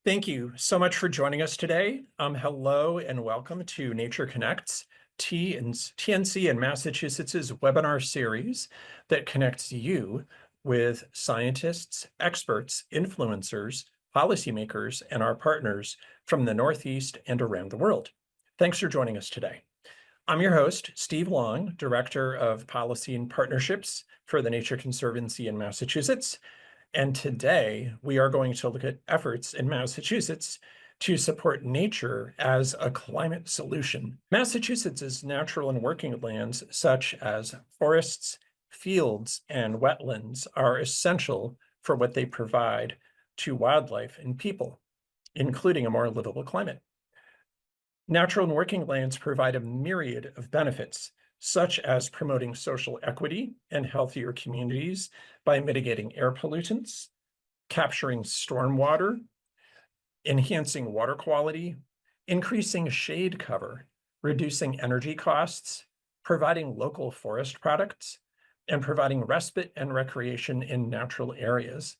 Thank you so much for joining us today. Hello and welcome to Nature Connects, TNC and Massachusetts's webinar series that connects you with scientists, experts, influencers, policymakers, and our partners from the Northeast and around the world. Thanks for joining us today. I'm your host, Steve Long, Director of Policy and Partnerships for the Nature Conservancy in Massachusetts. And today we are going to look at efforts in Massachusetts to support nature as a climate solution. Massachusetts's natural and working lands, such as forests, fields, and wetlands, are essential for what they provide to wildlife and people, including a more livable climate. Natural and working lands provide a myriad of benefits, such as promoting social equity and healthier communities by mitigating air pollutants, capturing stormwater, enhancing water quality, increasing shade cover, reducing energy costs, providing local forest products, and providing respite and recreation in natural areas.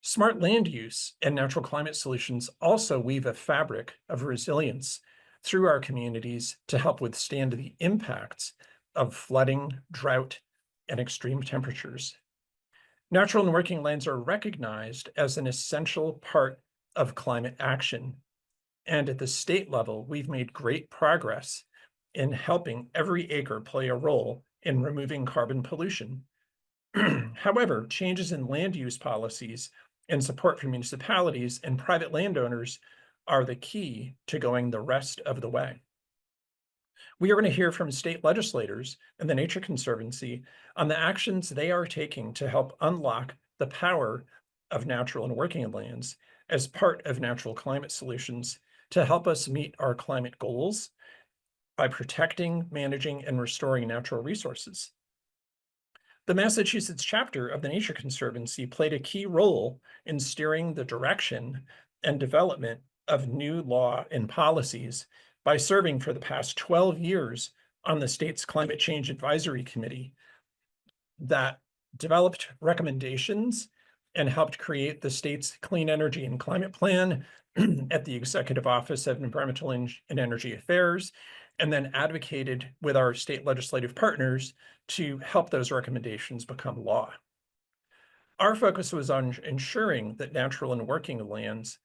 Smart land use and natural climate solutions also weave a fabric of resilience through our communities to help withstand the impacts of flooding, drought, and extreme temperatures. Natural and working lands are recognized as an essential part of climate action. And at the state level, we've made great progress in helping every acre play a role in removing carbon pollution. However, changes in land use policies and support for municipalities and private landowners are the key to going the rest of the way. We are going to hear from state legislators and the Nature Conservancy on the actions they are taking to help unlock the power of natural and working lands as part of natural climate solutions to help us meet our climate goals by protecting, managing, and restoring natural resources. The Massachusetts chapter of the Nature Conservancy played a key role in steering the direction and development of new law and policies by serving for the past 12 years on the state's Climate Change Advisory Committee that developed recommendations and helped create the state's Clean Energy and Climate Plan at the Executive Office of Environmental and Energy Affairs, and then advocated with our state legislative partners to help those recommendations become law. Our focus was on ensuring that natural and working lands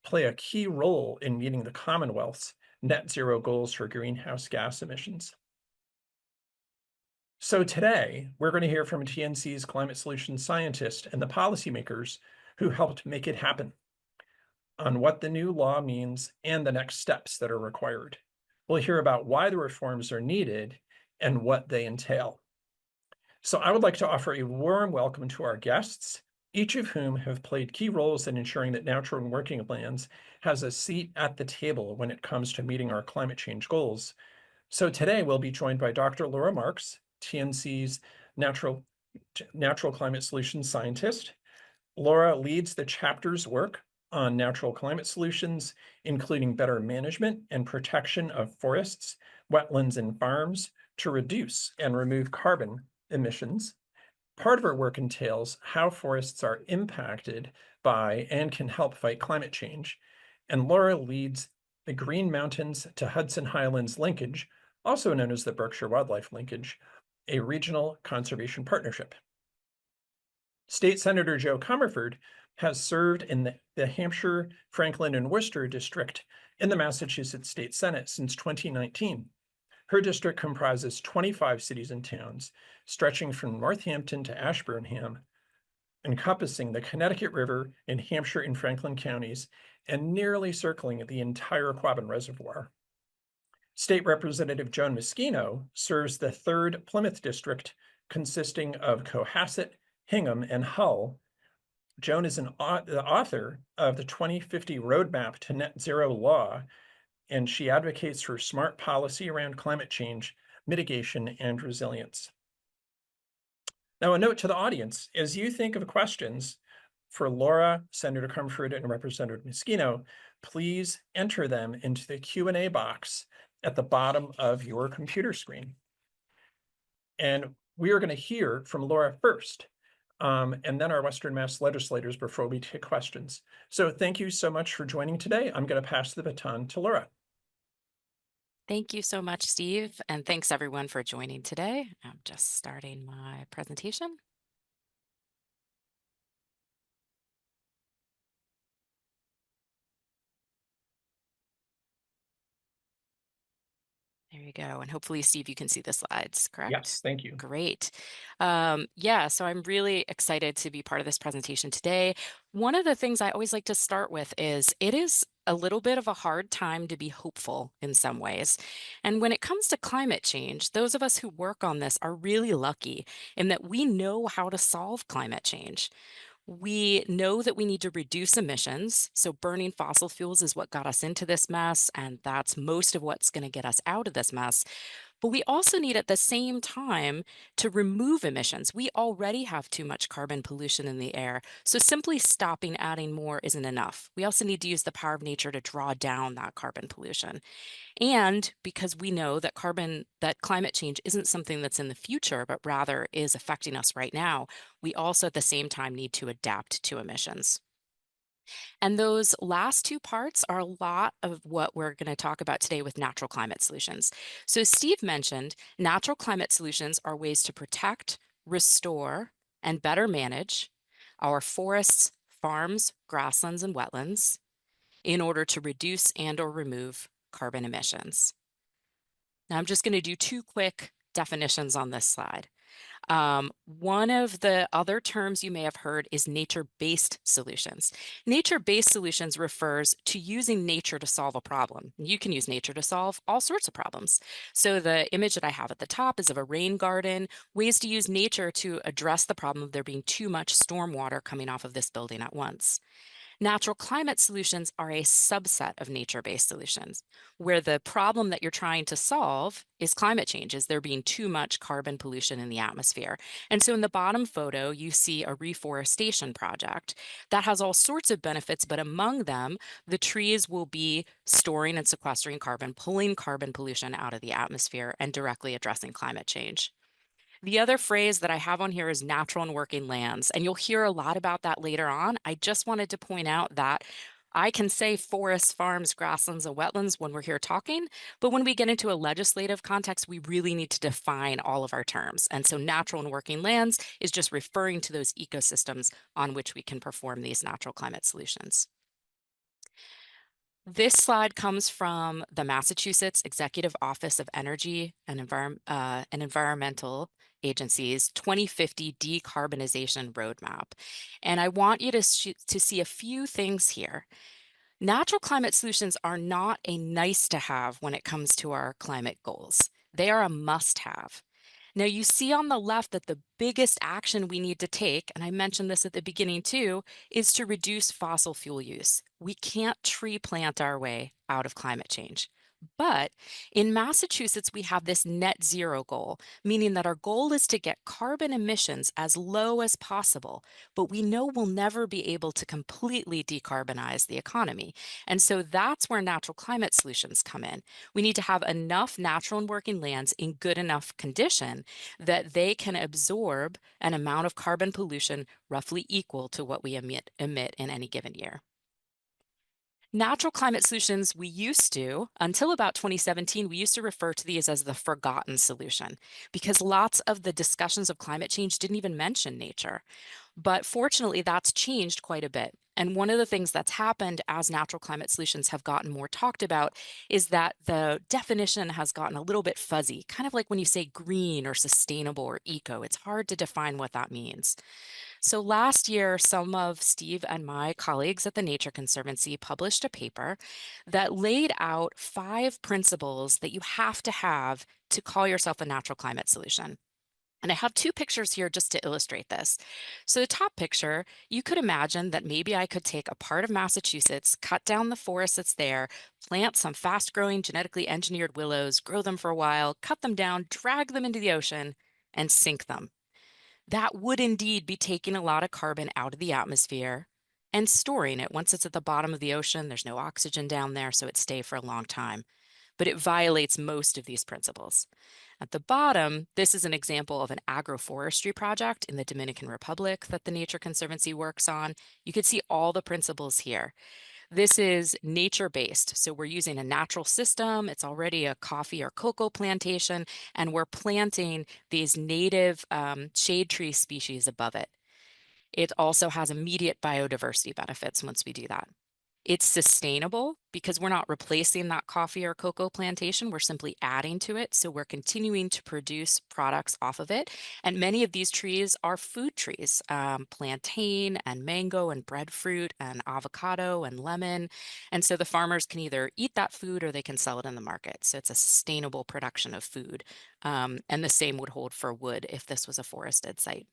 play a key role in meeting the Commonwealth's net zero goals for greenhouse gas emissions. So today, we're going to hear from TNC's climate solutions scientist and the policymakers who helped make it happen on what the new law means and the next steps that are required. We'll hear about why the reforms are needed and what they entail. So I would like to offer a warm welcome to our guests, each of whom have played key roles in ensuring that natural and working lands has a seat at the table when it comes to meeting our climate change goals. So today we'll be joined by Dr. Laura Marx, TNC's natural climate solutions scientist. Laura leads the chapter's work on natural climate solutions, including better management and protection of forests, wetlands, and farms to reduce and remove carbon emissions. Part of her work entails how forests are impacted by and can help fight climate change. And Laura leads the Green Mountains to Hudson Highlands linkage, also known as the Berkshire Wildlife Linkage, a regional conservation partnership. State Senator Joe Comerford has served in the Hampshire, Franklin, and Worcester district in the Massachusetts State Senate since 2019. Her district comprises 25 cities and towns, stretching from Northampton to Ashburnham, encompassing the Connecticut River in Hampshire and Franklin counties, and nearly circling the entire Quabbin Reservoir. State Representative Joan Meschino serves the 3rd Plymouth District, consisting of Cohasset, Hingham, and Hull. Joan is the author of the 2050 Roadmap to Net Zero Law, and she advocates for smart policy around climate change, mitigation, and resilience. Now, a note to the audience, as you think of questions for Laura, Senator Comerford, and Representative Meschino, please enter them into the Q&A box at the bottom of your computer screen. And we are going to hear from Laura first. and then our Western Mass legislators before we take questions. So thank you so much for joining today. I'm going to pass the baton to Laura. Thank you so much, Steve, and thanks everyone for joining today. I'm just starting my presentation. There you go. And hopefully, Steve, you can see the slides, Yes, correct? thank you. Great. Yeah, so I'm really excited to be part of this presentation today. One of the things I always like to start with is it is a little bit of a hard time to be hopeful in some ways. And when it comes to climate change, those of us who work on this are really lucky in that we know how to solve climate change. We know that we need to reduce emissions. So, burning fossil fuels is what got us into this mess, and that's most of what's going to get us out of this mess. But we also need at the same time to remove emissions. We already have too much carbon pollution in the air. So, simply stopping adding more isn't enough. We also need to use the power of nature to draw down that carbon pollution. And because we know that climate change isn't something that's in the future, but rather is affecting us right now, we also at the same time need to adapt to emissions. And those last two parts are a lot of what we're going to talk about today with natural climate solutions. So, Steve mentioned natural climate solutions are ways to protect, restore, and better manage our forests, farms, grasslands, and wetlands in order to reduce and or remove carbon emissions. Now, I'm just going to do two quick definitions on this slide. One of the other terms you may have heard is nature-based solutions. Nature-based solutions refers to using nature to solve a problem. You can use nature to solve all sorts of problems. So the image that I have at the top is of a rain garden, ways to use nature to address the problem of there being too much storm water coming off of this building at once. Natural climate solutions are a subset of nature-based solutions, where the problem that you're trying to solve is climate change, is there being too much carbon pollution in the atmosphere. And so in the bottom photo, you see a reforestation project that has all sorts of benefits, but among them, the trees will be storing and sequestering carbon, pulling carbon pollution out of the atmosphere, and directly addressing climate change. The other phrase that I have on here is natural and working lands, and you'll hear a lot about that later on. I just wanted to point out that I can say forests, farms, grasslands, and wetlands when we're here talking, but when we get into a legislative context, we really need to define all of our terms. And so natural and working lands is just referring to those ecosystems on which we can perform these natural climate solutions. This slide comes from the Massachusetts Executive Office of Energy and Environmental Agency's 2050 Decarbonization Roadmap. And I want you to see a few things here. Natural climate solutions are not a nice to have when it comes to our climate goals. They are a must have. Now, you see on the left that the biggest action we need to take, and I mentioned this at the beginning too, is to reduce fossil fuel use. We can't tree plant our way out of climate change. But in Massachusetts, we have this net zero goal, meaning that our goal is to get carbon emissions as low as possible. But we know we'll never be able to completely decarbonize the economy. And so that's where natural climate solutions come in. We need to have enough natural and working lands in good enough condition that they can absorb an amount of carbon pollution roughly equal to what we emit in any given year. Natural climate solutions, we used to, until about 2017, we used to refer to these as the forgotten solution because lots of the discussions of climate change didn't even mention nature. But fortunately, that's changed quite a bit. And one of the things that's happened as natural climate solutions have gotten more talked about is that the definition has gotten a little bit fuzzy, kind of like when you say green or sustainable or eco. It's hard to define what that means. So last year, some of Steve and my colleagues at the Nature Conservancy published a paper that laid out 5 principles that you have to call yourself a natural climate solution. And I have 2 pictures here just to illustrate this. So the top picture, you could imagine that maybe I could take a part of Massachusetts, cut down the forest that's there, plant some fast-growing genetically engineered willows, grow them for a while, cut them down, drag them into the ocean, and sink them. That would indeed be taking a lot of carbon out of the atmosphere and storing it. Once it's at the bottom of the ocean, there's no oxygen down there, so it stays for a long time. but it violates most of these principles. At the bottom, this is an example of an agroforestry project in the Dominican Republic that the Nature Conservancy works on. You can see all the principles here. This is nature-based, so we're using a natural system. It's already a coffee or cocoa plantation, and we're planting these native shade tree species above it. It also has immediate biodiversity benefits once we do that. It's sustainable because we're not replacing that coffee or cocoa plantation. We're simply adding to it. So we're continuing to produce products off of it. And many of these trees are food trees, plantain and mango and breadfruit and avocado and lemon. And so the farmers can either eat that food or they can sell it in the market. So it's a sustainable production of food. And the same would hold for wood if this was a forested site.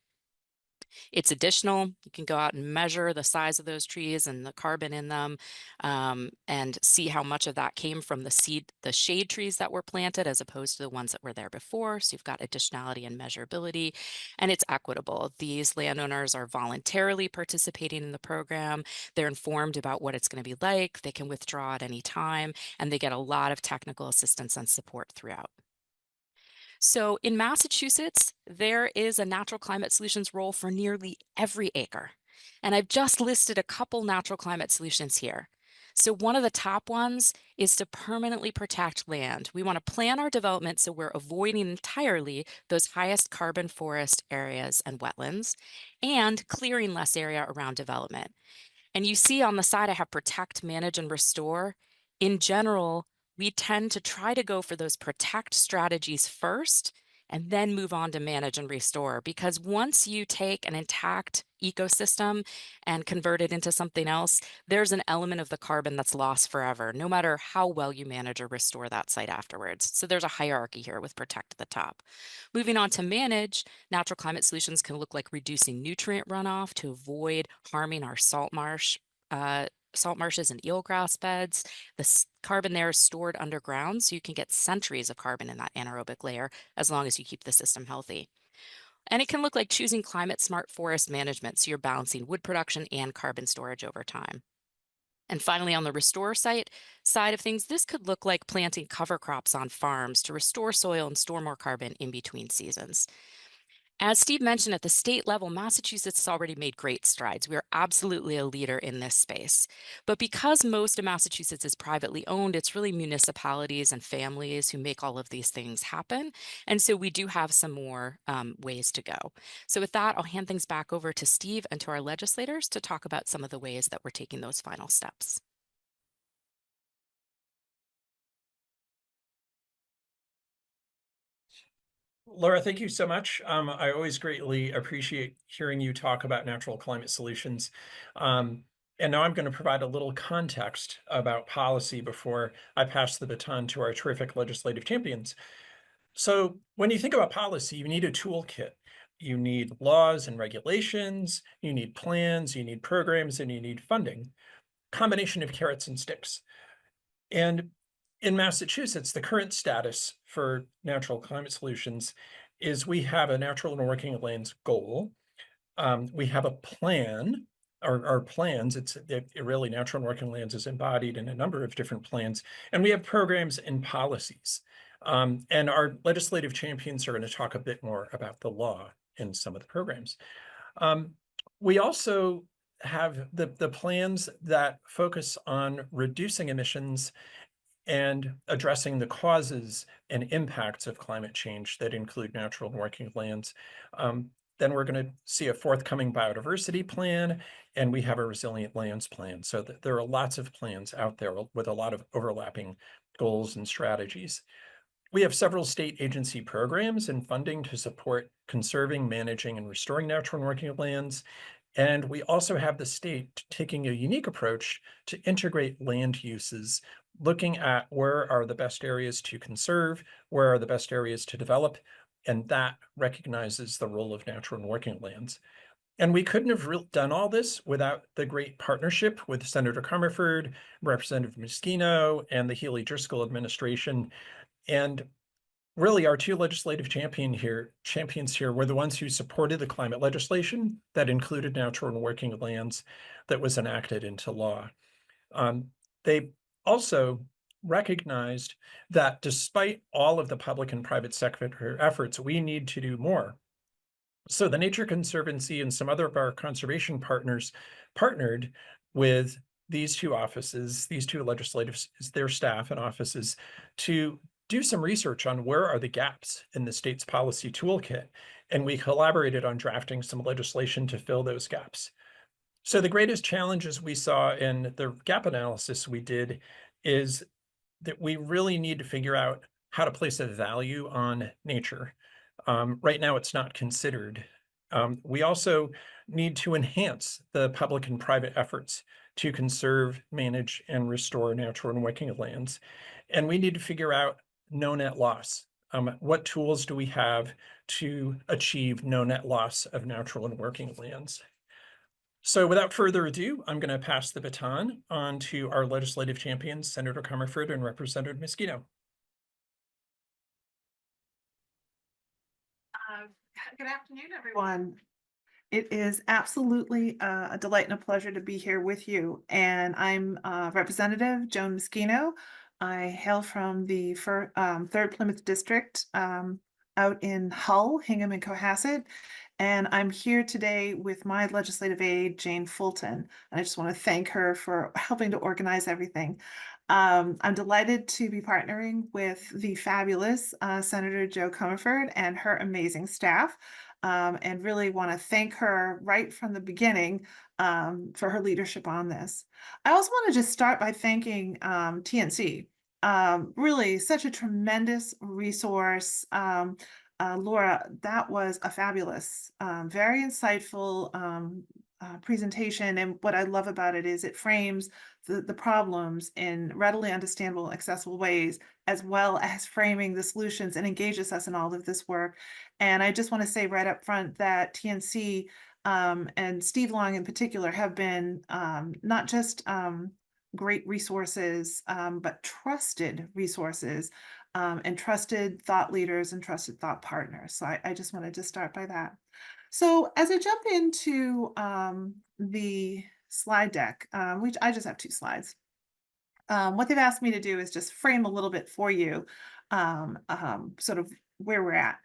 It's additional. You can go out and measure the size of those trees and the carbon in them, and see how much of that came from the shade trees that were planted as opposed to the ones that were there before. So you've got additionality and measurability, and it's equitable. These landowners are voluntarily participating in the program. They're informed about what it's going to be like. They can withdraw at any time, and they get a lot of technical assistance and support throughout. So in Massachusetts, there is a natural climate solutions role for nearly every acre. And I've just listed a couple natural climate solutions here. So one of the top ones is to permanently protect land. We want to plan our development so we're avoiding entirely those highest carbon forest areas and wetlands and clearing less area around development. And you see on the side, I have protect, manage, and restore. In general, we tend to try to go for those protect strategies first and then move on to manage and restore. Because once you take an intact ecosystem and convert it into something else, there's an element of the carbon that's lost forever, no matter how well you manage or restore that site afterwards. So there's a hierarchy here with protect at the top. Moving on to manage, natural climate solutions can look like reducing nutrient runoff to avoid harming our salt marshes and eelgrass beds. The carbon there is stored underground, so you can get centuries of carbon in that anaerobic layer as long as you keep the system healthy. And it can look like choosing climate smart forest management, so you're balancing wood production and carbon storage over time. And finally, on the restore side of things, this could look like planting cover crops on farms to restore soil and store more carbon in between seasons. As Steve mentioned, at the state level, Massachusetts has already made great strides. We are absolutely a leader in this space. But because most of Massachusetts is privately owned, it's really municipalities and families who make all of these things happen. And so we do have some more ways to go. So with that, I'll hand things back over to Steve and to our legislators to talk about some of the ways that we're taking those final steps. Laura, thank you so much. I always greatly appreciate hearing you talk about natural climate solutions. And now I'm going to provide a little context about policy before I pass the baton to our terrific legislative champions. So when you think about policy, you need a toolkit. You need laws and regulations, you need plans, you need programs, and you need funding. Combination of carrots and sticks. And in Massachusetts, the current status for natural climate solutions is we have a natural and working lands goal. We have a plan, our plans. It really natural and working lands is embodied in a number of different plans, and we have programs and policies. And our legislative champions are going to talk a bit more about the law in some of the programs. We also have the plans that focus on reducing emissions and addressing the causes and impacts of climate change that include natural and working lands. Then we're going to see a forthcoming biodiversity plan, and we have a resilient lands plan. So there are lots of plans out there with a lot of overlapping goals and strategies. We have several state agency programs and funding to support conserving, managing, and restoring natural and working lands. And we also have the state taking a unique approach to integrate land uses, looking at where are the best areas to conserve, where are the best areas to develop, and that recognizes the role of natural and working lands. And we couldn't have done all this without the great partnership with Senator Comerford, Representative Meschino, and the Healy-Driscoll administration. And really, our two legislative champions here were the ones who supported the climate legislation that included natural and working lands that was enacted into law. They also recognized that despite all of the public and private sector efforts, we need to do more. So the Nature Conservancy and some other of our conservation partners partnered with these two offices, these two legislators, their staff and offices, to do some research on where are the gaps in the state's policy toolkit. And we collaborated on drafting some legislation to fill those gaps. So the greatest challenges we saw in the gap analysis we did is that we really need to figure out how to place a value on nature. Right now, it's not considered. We also need to enhance the public and private efforts to conserve, manage, and restore natural and working lands. And we need to figure out no net loss. What tools do we have to achieve no net loss of natural and working lands? So without further ado, I'm going to pass the baton on to our legislative champions, Senator Comerford and Representative Meschino. Good afternoon, everyone. It is absolutely a delight and a pleasure to be here with you. And I'm Representative Joan Meschino. I hail from the 3rd Plymouth District out in Hull, Hingham, and Cohasset. And I'm here today with my legislative aide, Jane Fulton. And I just want to thank her for helping to organize everything. I'm delighted to be partnering with the fabulous Senator Jo Comerford and her amazing staff, and really want to thank her right from the beginning for her leadership on this. I also want to just start by thanking TNC. Really, such a tremendous resource. Laura, that was a fabulous, very insightful presentation. And what I love about it is it frames the problems in readily understandable, accessible ways, as well as framing the solutions, and engages us in all of this work. And I just want to say right up front that TNC and Steve Long in particular have been not just great resources, but trusted resources, and trusted thought leaders and trusted thought partners. So I just wanted to start by that. So as I jump into the slide deck, which I just have 2 slides, what they've asked me to do is just frame a little bit for you, sort of where we're at.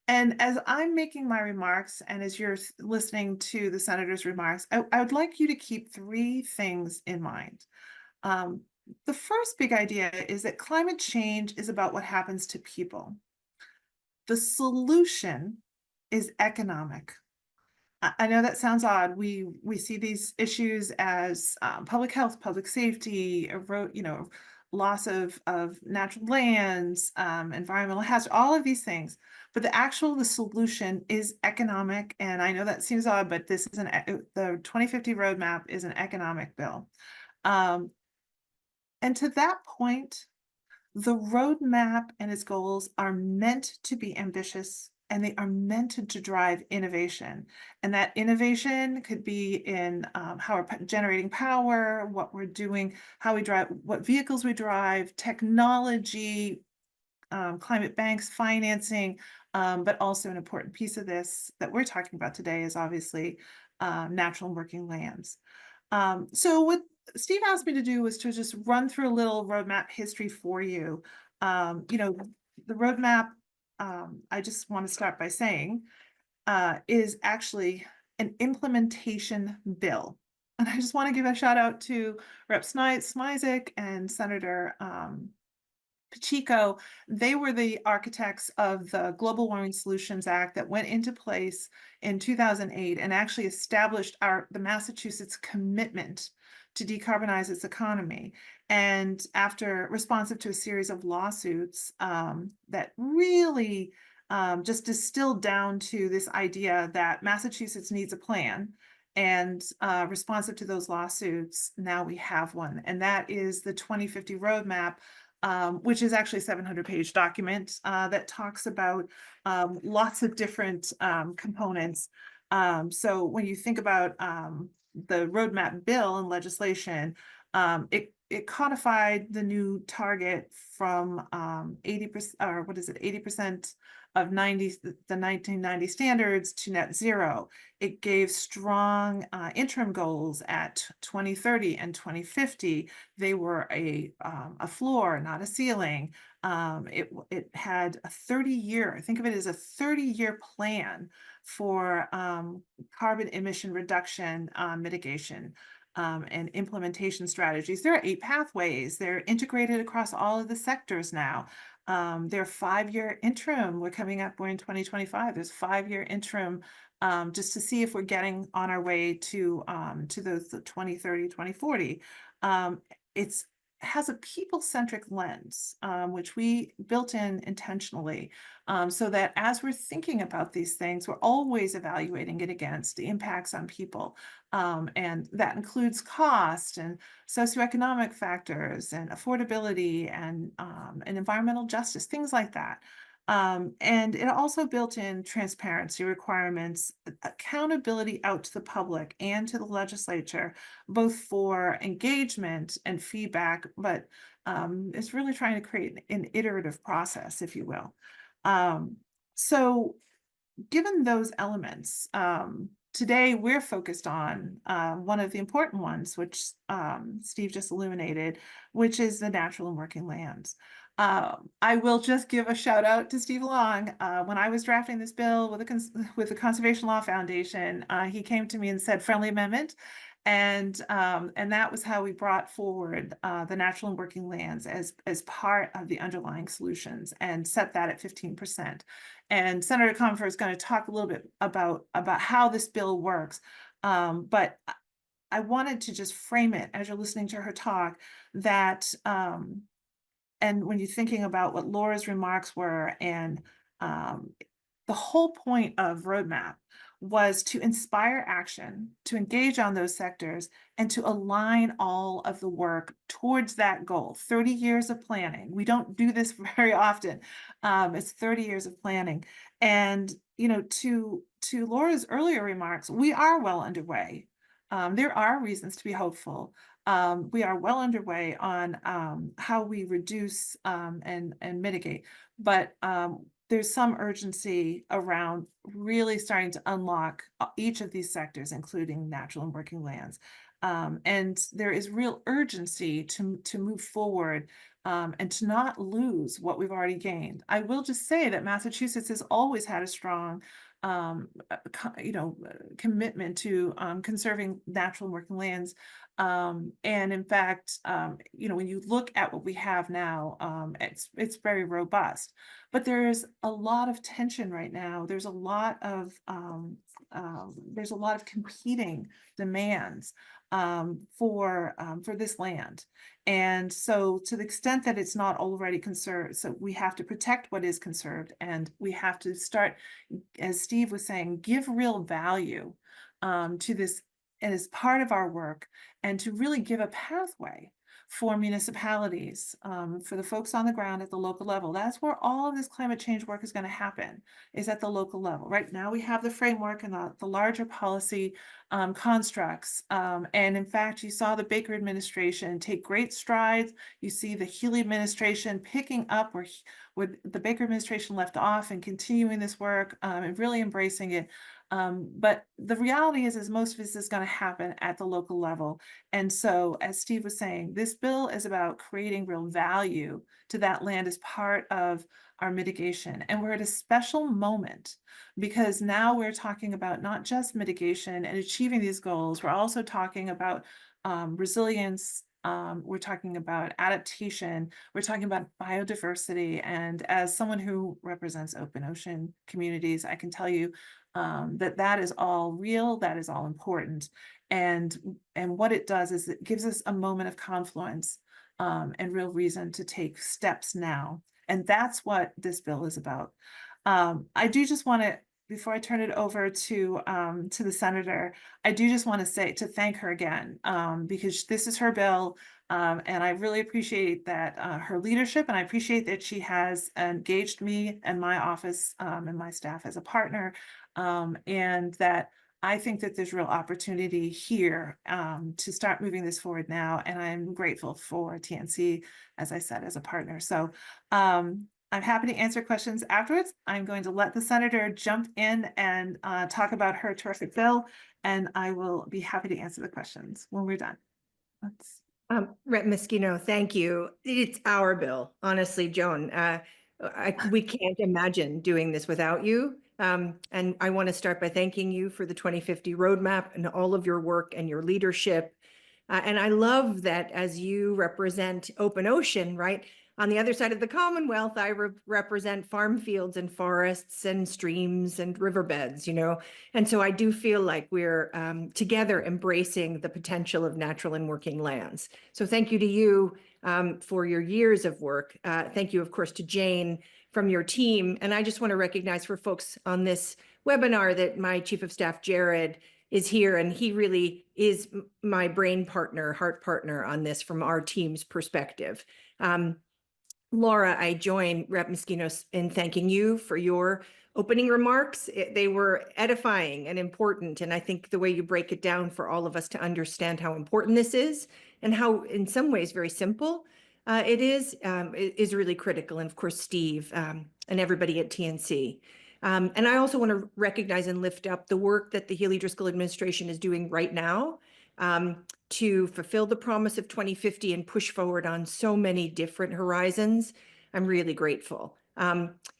And as I'm making my remarks, and as you're listening to the senator's remarks, I would like you to keep 3 things in mind. The first big idea is that climate change is about what happens to people. The solution is economic. I know that sounds odd. We see these issues as public health, public safety, loss of natural lands, environmental hazard, all of these things. But the solution is economic. And I know that seems odd, but this is the 2050 roadmap is an economic bill. And to that point, the roadmap and its goals are meant to be ambitious, and they are meant to drive innovation. And that innovation could be in how we're generating power, what we're doing, how we drive, what vehicles we drive, technology, climate banks, financing, but also an important piece of this that we're talking about today is obviously natural and working lands. So what Steve asked me to do was to just run through a little roadmap history for you. The roadmap, I just want to start by saying, is actually an implementation bill. And I just want to give a shout out to Rep. Smizek and Senator Pacheco. They were the architects of the Global Warming Solutions Act that went into place in 2008 and actually established the Massachusetts commitment to decarbonize its economy. And after responsive to a series of lawsuits that really just distilled down to this idea that Massachusetts needs a plan. And responsive to those lawsuits, now we have one. And that is the 2050 roadmap, which is actually a 700-page document that talks about lots of different components. So when you think about the roadmap bill and legislation, it it codified the new target from 80%, or what is it, 80% of the 1990 standards to net zero. It gave strong interim goals at 2030 and 2050. They were a floor, not a ceiling. It had a 30-year, think of it as a 30-year plan for carbon emission reduction, mitigation, and implementation strategies. There are 8 pathways. They're integrated across all of the sectors now. They're 5-year interim. We're coming up, we're in 2025. There's 5-year interim just to see if we're getting on our way to those 2030, 2040. It's has a people-centric lens, which we built in intentionally, so that as we're thinking about these things, we're always evaluating it against the impacts on people. And that includes cost and socioeconomic factors and affordability and environmental justice, things like that. And it also built in transparency requirements, accountability out to the public and to the legislature, both for engagement and feedback, but it's really trying to create an iterative process, if you will. So given those elements, today we're focused on one of the important ones, which Steve just illuminated, which is the natural and working lands. I will just give a shout out to Steve Long. When I was drafting this bill with the Conservation Law Foundation, he came to me and said friendly amendment. And that was how we brought forward the natural and working lands as part of the underlying solutions and set that at 15%. And Senator Comerford is going to talk a little bit about how this bill works. But I wanted to just frame it as you're listening to her talk that and when you're thinking about what Laura's remarks were, and the whole point of Roadmap was to inspire action, to engage on those sectors, and to align all of the work towards that goal. 30 years of planning. We don't do this very often. It's 30 years of planning. And, you know, to Laura's earlier remarks, we are well underway. There are reasons to be hopeful. We are well underway on how we reduce and mitigate, but there's some urgency around really starting to unlock each of these sectors, including natural and working lands. And there is real urgency to move forward and to not lose what we've already gained. I will just say that Massachusetts has always had a strong commitment to conserving natural and working lands. And in fact, when you look at what we have now, it's very robust. But there's a lot of tension right now. There's a lot of competing demands for this land. And so to the extent that it's not already conserved, so we have to protect what is conserved, and we have to start, as Steve was saying, give real value to this as part of our work, and to really give a pathway for municipalities, for the folks on the ground at the local level. That's where all of this climate change work is going to happen, is at the local level. Right now we have the framework and the larger policy constructs. And in fact, you saw the Baker administration take great strides. You see the Healy administration picking up where the Baker administration left off and continuing this work and really embracing it. But the reality is most of this is going to happen at the local level. And so, as Steve was saying, this bill is about creating real value to that land as part of our mitigation. And we're at a special moment because now we're talking about not just mitigation and achieving these goals, we're also talking about resilience. We're talking about adaptation, we're talking about biodiversity. And as someone who represents open ocean communities, I can tell you that is all real, that is all important. And what it does is it gives us a moment of confluence and real reason to take steps now. And that's what this bill is about. I do just want to, before I turn it over to the senator, I do just want to thank her again, because this is her bill. And I really appreciate that her leadership, and I appreciate that she has engaged me and my office and my staff as a partner, and that I think that there's real opportunity here to start moving this forward now. And I'm grateful for TNC, as I said, as a partner. So I'm happy to answer questions afterwards. I'm going to let the senator jump in and talk about her terrific bill, and I will be happy to answer the questions when we're done. Rep. Meschino, thank you. It's our bill, honestly, Joan. We can't imagine doing this without you. And I want to start by thanking you for the 2050 roadmap and all of your work and your leadership. And I love that as you represent open ocean, right? On the other side of the Commonwealth, I represent farm fields and forests and streams and riverbeds, you know? And so I do feel like we're together embracing the potential of natural and working lands. So thank you to you for your years of work. Thank you, of course, to Jane from your team. And I just want to recognize for folks on this webinar that my Chief of Staff, Jared, is here, and he really is my brain partner, heart partner on this from our team's perspective. Laura, I join Rep. Meschino in thanking you for your opening remarks. They were edifying and important, and I think the way you break it down for all of us to understand how important this is and how, in some ways, very simple it is really critical. And of course, Steve and everybody at TNC. And I also want to recognize and lift up the work that the Healy Driscoll administration is doing right now to fulfill the promise of 2050 and push forward on so many different horizons. I'm really grateful.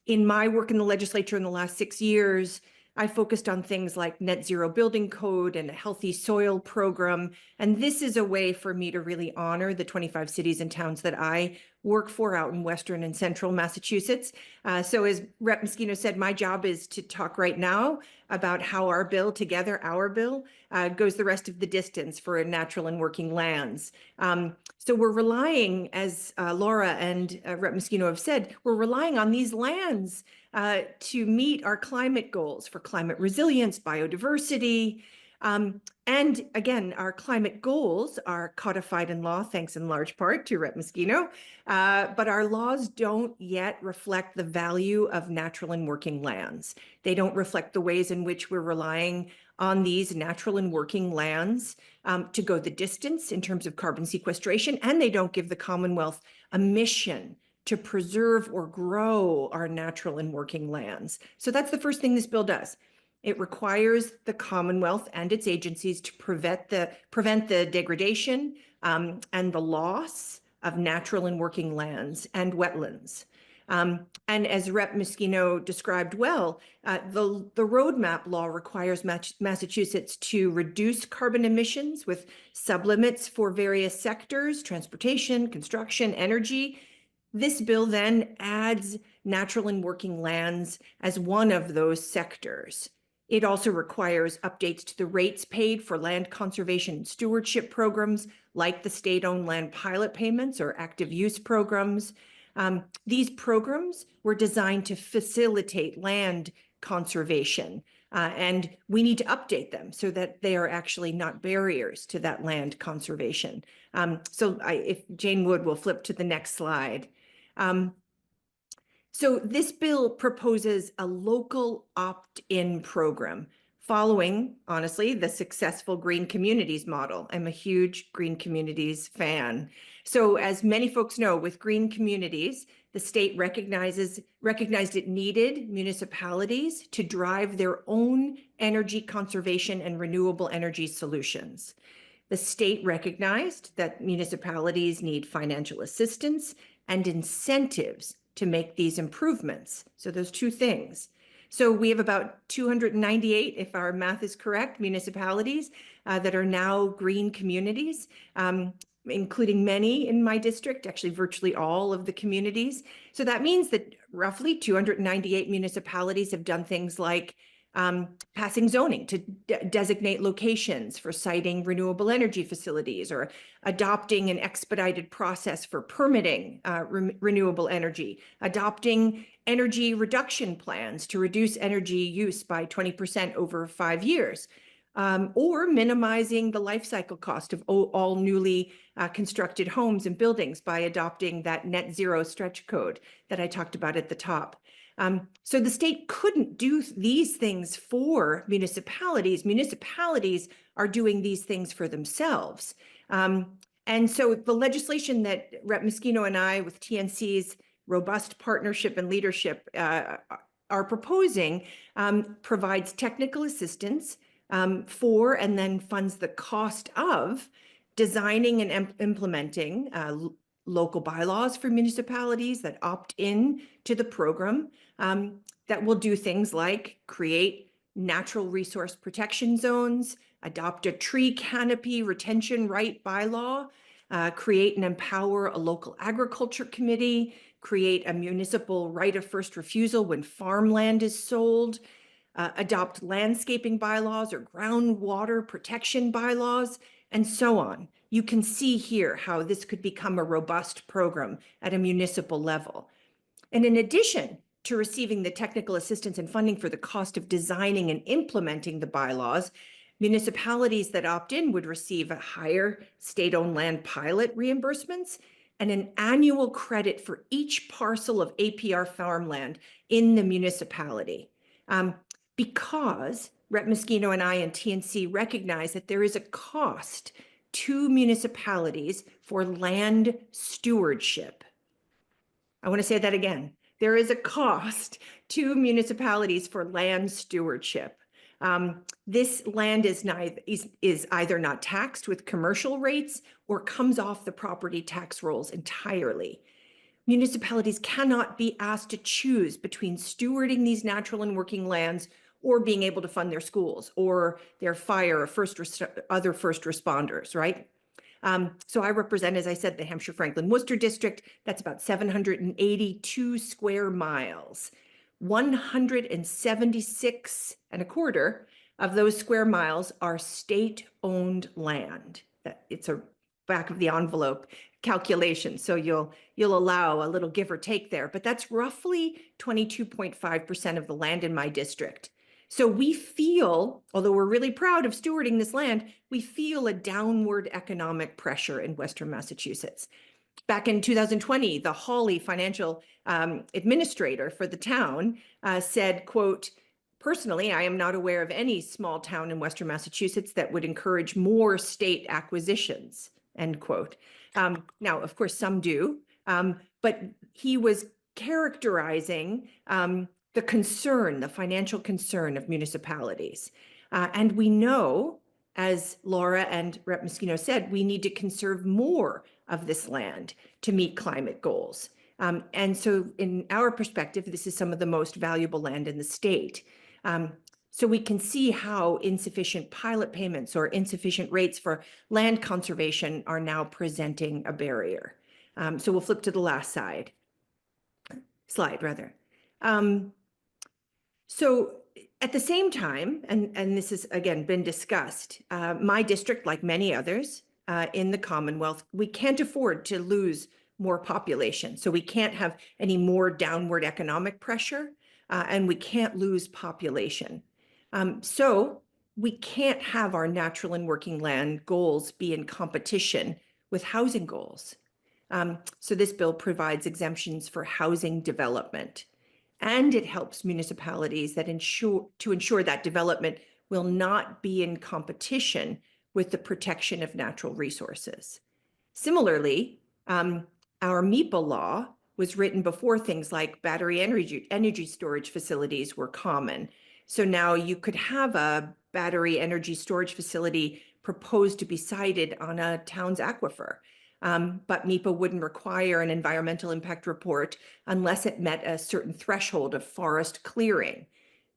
In my work in the legislature in the last 6 years, I focused on things like net zero building code and a healthy soil program. And this is a way for me to really honor the 25 cities and towns that I work for out in Western and Central Massachusetts. So as Rep. Meschino said, my job is to talk right now about how our bill together, our bill, goes the rest of the distance for natural and working lands. So we're relying, as Laura and Rep. Meschino have said, we're relying on these lands to meet our climate goals for climate resilience, biodiversity, and again, our climate goals are codified in law, thanks in large part to Rep. Meschino, but our laws don't yet reflect the value of natural and working lands. They don't reflect the ways in which we're relying on these natural and working lands to go the distance in terms of carbon sequestration, and they don't give the Commonwealth a mission to preserve or grow our natural and working lands. So that's the first thing this bill does. It requires the Commonwealth and its agencies to prevent the degradation and the loss of natural and working lands and wetlands. And as Rep. Meschino described well, the roadmap law requires Massachusetts to reduce carbon emissions with sublimits for various sectors, transportation, construction, energy. This bill then adds natural and working lands as one of those sectors. It also requires updates to the rates paid for land conservation and stewardship programs like the state-owned land pilot payments or active use programs. These programs were designed to facilitate land conservation, and we need to update them so that they are actually not barriers to that land conservation. If Jane Wood will flip to the next slide. So this bill proposes a local opt-in program following, honestly, the successful green communities model. I'm a huge green communities fan. So as many folks know, with green communities, the state recognized it needed municipalities to drive their own energy conservation and renewable energy solutions. The state recognized that municipalities need financial assistance and incentives to make these improvements. So those two things. So we have about 298, if our math is correct, municipalities that are now green communities, including many in my district, actually virtually all of the communities. So that means that roughly 298 municipalities have done things like passing zoning to designate locations for siting renewable energy facilities, or adopting an expedited process for permitting renewable energy, adopting energy reduction plans to reduce energy use by 20% over 5 years, or minimizing the life cycle cost of all newly constructed homes and buildings by adopting that net zero stretch code that I talked about at the top. So the state couldn't do these things for municipalities. Municipalities are doing these things for themselves. And so the legislation that Rep. Meschino and I, with TNC's robust partnership and leadership, are proposing provides technical assistance for and then funds the cost of designing and implementing local bylaws for municipalities that opt in to the program that will do things like create natural resource protection zones, adopt a tree canopy retention right bylaw, create and empower a local agriculture committee, create a municipal right of first refusal when farmland is sold, adopt landscaping bylaws or groundwater protection bylaws, and so on. You can see here how this could become a robust program at a municipal level. And in addition to receiving the technical assistance and funding for the cost of designing and implementing the bylaws, municipalities that opt in would receive a higher state-owned land pilot reimbursements and an annual credit for each parcel of APR farmland in the municipality. Because Rep. Meschino and I and TNC recognize that there is a cost to municipalities for land stewardship. I want to say that again. There is a cost to municipalities for land stewardship. This land is either not taxed with commercial rates or comes off the property tax rolls entirely. Municipalities cannot be asked to choose between stewarding these natural and working lands or being able to fund their schools or their fire or other first responders, right? So I represent, as I said, the Hampshire Franklin Worcester district. That's about 782 square miles. 176 and a quarter of those square miles are state-owned land. It's a back of the envelope calculation, so you'll allow a little give or take there, but that's roughly 22.5% of the land in my district. So we feel, although we're really proud of stewarding this land, we feel a downward economic pressure in Western Massachusetts. Back in 2020, the Hawley financial administrator for the town said, quote, "Personally, I am not aware of any small town in Western Massachusetts that would encourage more state acquisitions," end quote. Now, of course, some do, but he was characterizing the concern, the financial concern of municipalities. And we know, as Laura and Rep. Meschino said, we need to conserve more of this land to meet climate goals. And so in our perspective, this is some of the most valuable land in the state. So we can see how insufficient pilot payments or insufficient rates for land conservation are now presenting a barrier. So we'll flip to the last slide. So at the same time, and this has again been discussed, my district, like many others in the Commonwealth, we can't afford to lose more population. So we can't have any more downward economic pressure, and we can't lose population. So we can't have our natural and working land goals be in competition with housing goals. So this bill provides exemptions for housing development, and it helps municipalities that ensure that development will not be in competition with the protection of natural resources. Similarly, our MEPA law was written before things like battery energy storage facilities were common. So now you could have a battery energy storage facility proposed to be sited on a town's aquifer. But MEPA wouldn't require an environmental impact report unless it met a certain threshold of forest clearing.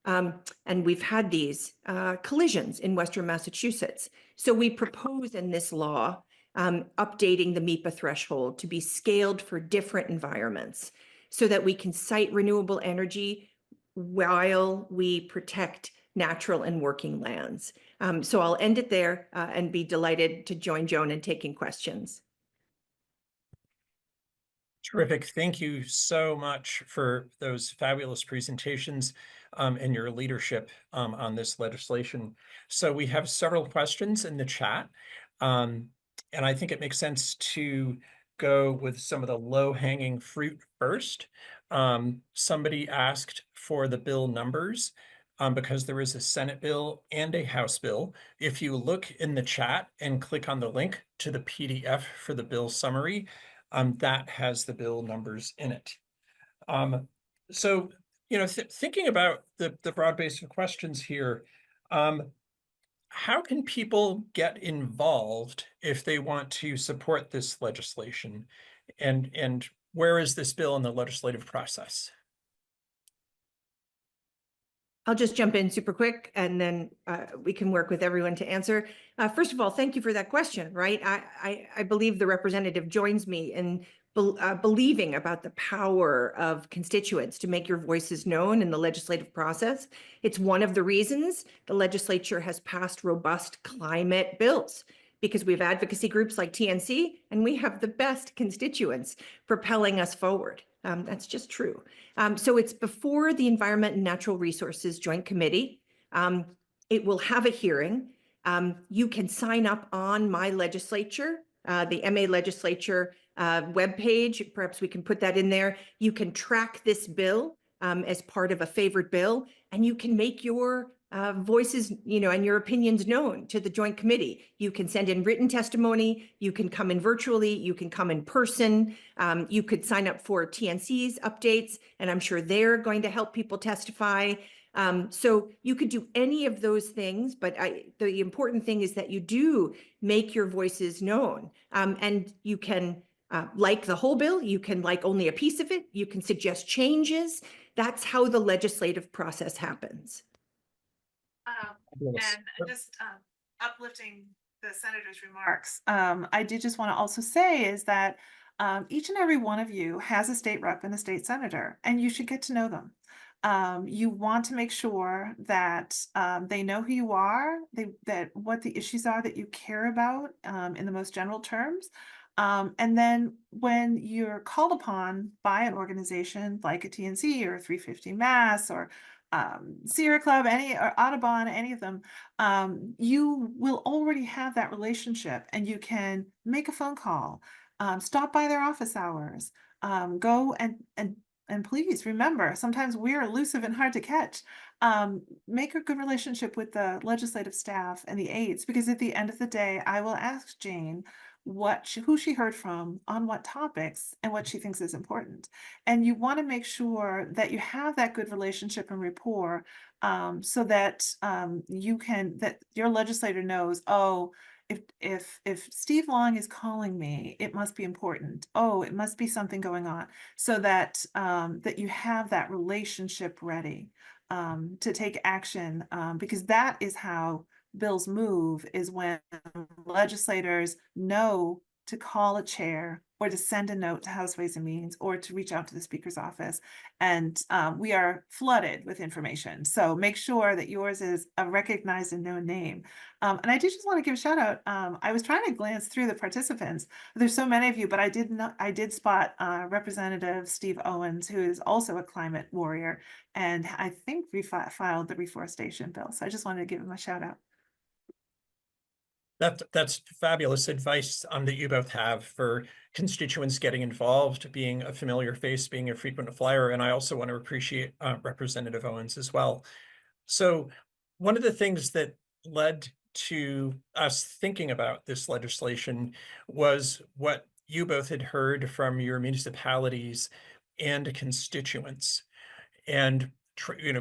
And we've had these collisions in Western Massachusetts. So we propose in this law updating the MEPA threshold to be scaled for different environments so that we can site renewable energy while we protect natural and working lands. So I'll end it there and be delighted to join Joan in taking questions. Terrific. Thank you so much for those fabulous presentations and your leadership on this legislation. So we have several questions in the chat, and I think it makes sense to go with some of the low-hanging fruit first. Somebody asked for the bill numbers because there is a Senate bill and a House bill. If you look in the chat and click on the link to the PDF for the bill summary, that has the bill numbers in it. So, thinking about the broad base of questions here, how can people get involved if they want to support this legislation? And where is this bill in the legislative process? I'll just jump in super quick and then we can work with everyone to answer. First of all, thank you for that question, right? I believe the representative joins me in believing about the power of constituents to make your voices known in the legislative process. It's one of the reasons the legislature has passed robust climate bills, because we have advocacy groups like TNC and we have the best constituents propelling us forward. That's just true. So it's before the Environment and Natural Resources Joint Committee. It will have a hearing. You can sign up on My Legislature, the MA Legislature webpage. Perhaps we can put that in there. You can track this bill as part of a favored bill, and you can make your voices, and your opinions known to the Joint Committee. You can send in written testimony. You can come in virtually. You can come in person. You could sign up for TNC's updates, and I'm sure they're going to help people testify. So you could do any of those things, but the important thing is that you do make your voices known, and you can like the whole bill. You can like only a piece of it. You can suggest changes. That's how the legislative process happens. Yes. And just uplifting the senator's remarks, I did just want to also say is that each and every one of you has a state rep and a state senator, and you should get to know them. You want to make sure that they know who you are, that what the issues are that you care about in the most general terms. And then when you're called upon by an organization like a TNC or 350 Mass or Sierra Club, or Audubon, any of them, you will already have that relationship and you can make a phone call, stop by their office hours, go and please remember, sometimes we're elusive and hard to catch. Make a good relationship with the legislative staff and the aides, because at the end of the day, I will ask Jane who she heard from on what topics and what she thinks is important. And you want to make sure that you have that good relationship and rapport, so that that your legislator knows, oh, if Steve Long is calling me, it must be important. Oh, it must be something going on, so that that you have that relationship ready to take action, because that is how bills move, is when legislators know to call a chair or to send a note to House Ways and Means or to reach out to the Speaker's office. And we are flooded with information. So make sure that yours is a recognized and known name. And I did just want to give a shout out. I was trying to glance through the participants. There's so many of you, but I did spot Representative Steve Owens, who is also a climate warrior, and I think filed the reforestation bill. So I just wanted to give him a shout out. That's fabulous advice that you both have for constituents getting involved, being a familiar face, being a frequent flyer. And I also want to appreciate Representative Owens as well. So one of the things that led to us thinking about this legislation was what you both had heard from your municipalities and constituents. And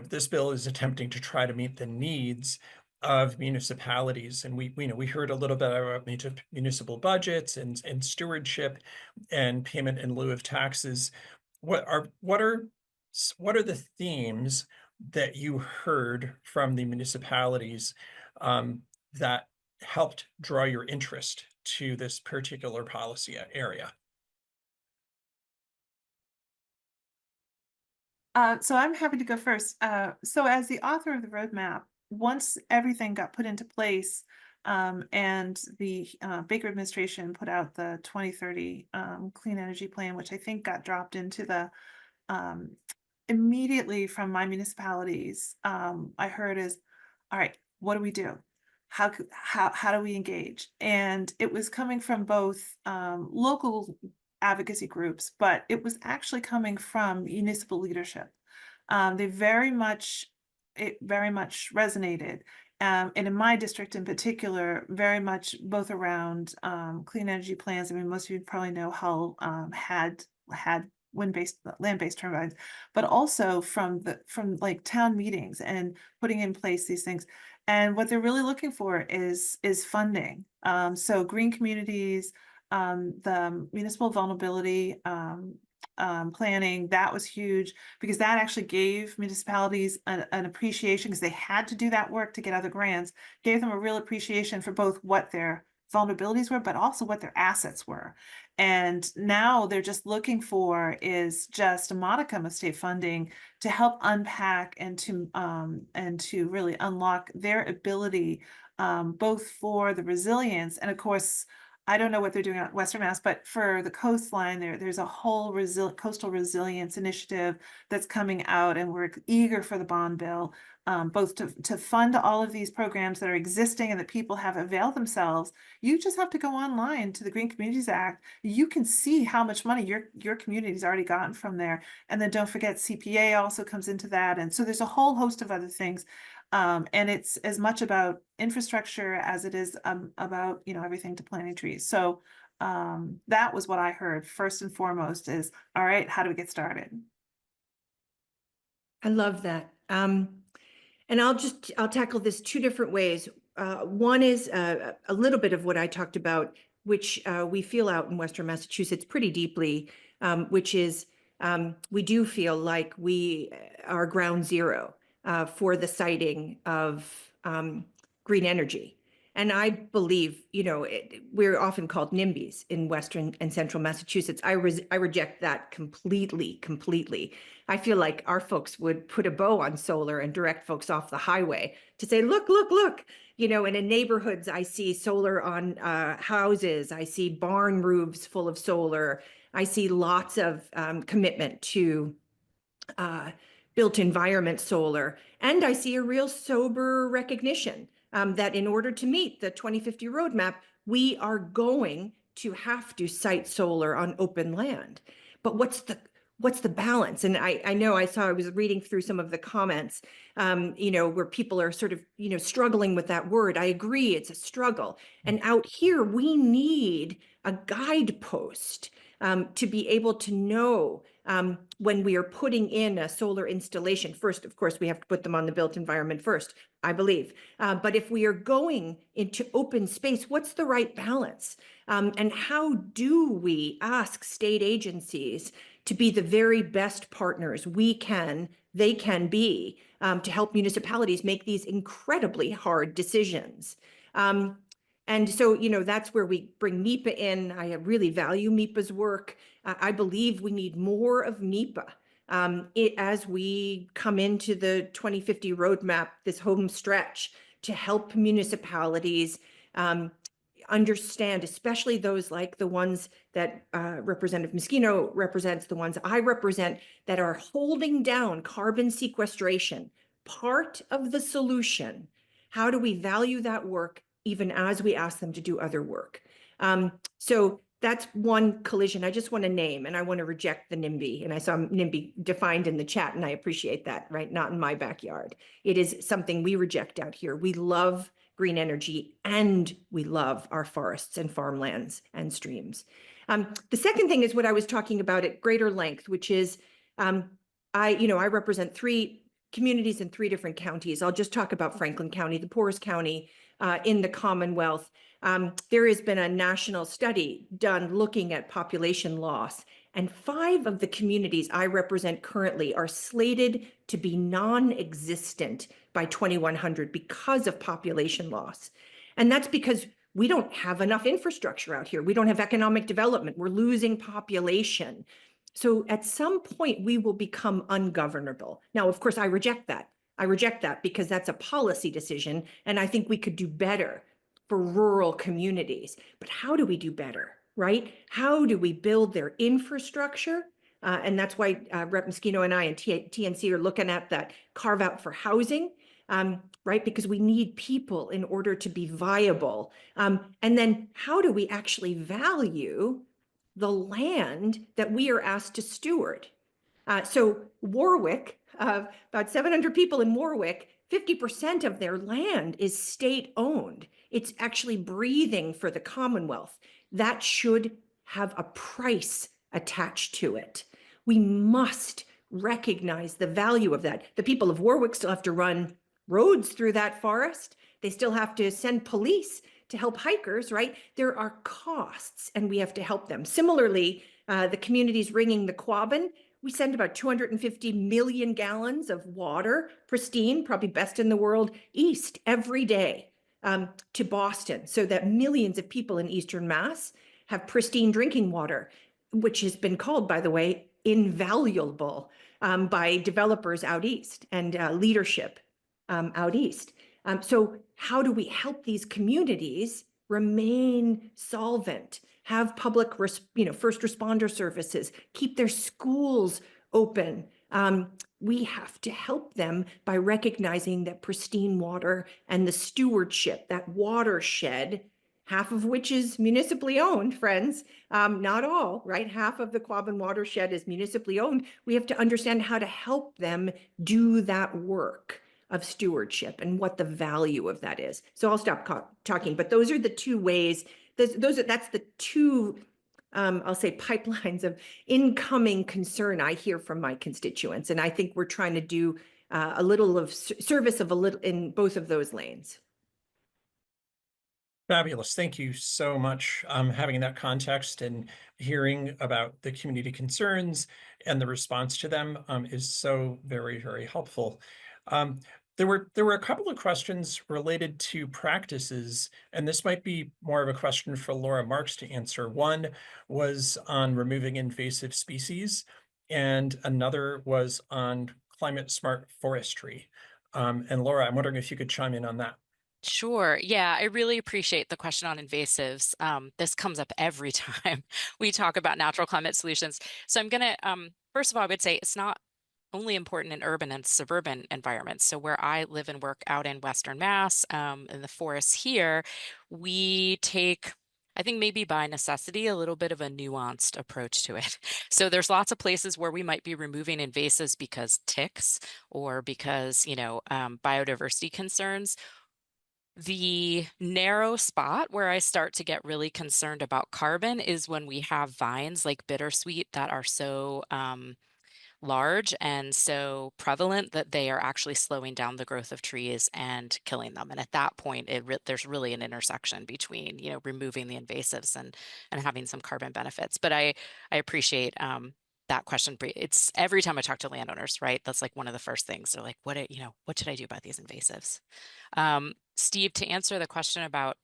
this bill is attempting to try to meet the needs of municipalities, and we heard a little bit about municipal budgets and stewardship and payment in lieu of taxes. What are the themes that you heard from the municipalities that helped draw your interest to this particular policy area? So I'm happy to go first. So as the author of the roadmap, once everything got put into place, and the Baker administration put out the 2030 Clean Energy Plan, which I think got dropped into the immediately from my municipalities, I heard is, all right, what do we do? How do we engage? And it was coming from both local advocacy groups, but it was actually coming from municipal leadership. They it very much resonated. And in my district in particular, very much both around clean energy plans. I mean, most of you probably know Hull had land-based turbines, but also from like town meetings and putting in place these things. And what they're really looking for is funding. So green communities, the municipal vulnerability planning, that was huge, because that actually gave municipalities an appreciation, because they had to do that work to get other grants, gave them a real appreciation for both what their vulnerabilities were, but also what their assets were. And now they're just looking for is just a modicum of state funding to help unpack and to really unlock their ability, both for the resilience, and of course, I don't know what they're doing at Western Mass, but for the coastline, there's a whole coastal resilience initiative that's coming out, and we're eager for the bond bill, both to fund all of these programs that are existing and that people have availed themselves. You just have to go online to the Green Communities Act. You can see how much money your community's already gotten from there. And then don't forget CPA also comes into that. And so there's a whole host of other things. And it's as much about infrastructure as it is about, everything to planting trees. So that was what I heard first and foremost is, all right, how do we get started? I love that. And I'll tackle this two different ways. One is a little bit of what I talked about, which we feel out in Western Massachusetts pretty deeply, which is we do feel like we are ground zero for the siting of green energy. And I believe, we're often called NIMBYs in Western and Central Massachusetts. I reject that completely. I feel like our folks would put a bow on solar and direct folks off the highway to say, look, and in neighborhoods, I see solar on houses. I see barn roofs full of solar. I see lots of commitment to built environment solar. And I see a real sober recognition that in order to meet the 2050 roadmap, we are going to have to site solar on open land. But what's the balance? And I know I was reading through some of the comments, where people are sort of, struggling with that word. I agree, it's a struggle. And out here, we need a guidepost to be able to know when we are putting in a solar installation. First, of course, we have to put them on the built environment first, I believe. But if we are going into open space, what's the right balance? And how do we ask state agencies to be the very best partners they can be to help municipalities make these incredibly hard decisions? And so, that's where we bring MEPA in. I really value MEPA's work. I believe we need more of MEPA as we come into the 2050 roadmap, this home stretch, to help municipalities understand, especially those like the ones that Representative Meschino represents, the ones I represent, that are holding down carbon sequestration, part of the solution. How do we value that work even as we ask them to do other work? So that's one collision I just want to name, and I want to reject the NIMBY. And I saw NIMBY defined in the chat, and I appreciate that, right? Not in my backyard. It is something we reject out here. We love green energy, and we love our forests and farmlands and streams. The second thing is what I was talking about at greater length, which is I represent 3 communities in 3 different counties. I'll just talk about Franklin County, the poorest county in the Commonwealth. There has been a national study done looking at population loss, and 5 of the communities I represent currently are slated to be non-existent by 2100 because of population loss. And that's because we don't have enough infrastructure out here. We don't have economic development. We're losing population. So at some point, we will become ungovernable. Now, of course, I reject that. I reject that because that's a policy decision, and I think we could do better for rural communities. But how do we do better, right? How do we build their infrastructure? And that's why Rep. Meschino and I and TNC are looking at that carve out for housing, right? Because we need people in order to be viable. And then how do we actually value the land that we are asked to steward. So Warwick, about 700 people in Warwick, 50% of their land is state owned. It's actually breathing for the Commonwealth. That should have a price attached to it. We must recognize the value of that. The people of Warwick still have to run roads through that forest. They still have to send police to help hikers, right? There are costs and we have to help them. Similarly, the communities ringing the Quabbin, we send about 250 million gallons of water, pristine, probably best in the world, east every day to Boston, so that millions of people in Eastern Mass have pristine drinking water, which has been called, by the way, invaluable by developers out east and leadership out east. So how do we help these communities remain solvent, have public, first responder services, keep their schools open? We have to help them by recognizing that pristine water and the stewardship, that watershed, half of which is municipally owned, friends, not all, right? Half of the Quabbin watershed is municipally owned. We have to understand how to help them do that work of stewardship and what the value of that is. So I'll stop talking, but those are the two ways, that's the two, I'll say, pipelines of incoming concern I hear from my constituents. And I think we're trying to do a little of service of a little in both of those lanes. Fabulous. Thank you so much. Having that context and hearing about the community concerns and the response to them is so very, very helpful. There were a couple of questions related to practices, and this might be more of a question for Laura Marx to answer. One was on removing invasive species, and another was on climate smart forestry. And Laura, I'm wondering if you could chime in on that. Sure. Yeah, I really appreciate the question on invasives. This comes up every time we talk about natural climate solutions. So I'm going to, first of all, I would say it's not only important in urban and suburban environments. So where I live and work out in Western Mass, in the forests here, we take, I think maybe by necessity, a little bit of a nuanced approach to it. So there's lots of places where we might be removing invasives because ticks or because, biodiversity concerns. The narrow spot where I start to get really concerned about carbon is when we have vines like bittersweet that are so large and so prevalent that they are actually slowing down the growth of trees and killing them. And at that point, there's really an intersection between, removing the invasives and having some carbon benefits. But I appreciate that question. It's every time I talk to landowners, right? That's like one of the first things. They're like, what should I do about these invasives? Steve, to answer the question about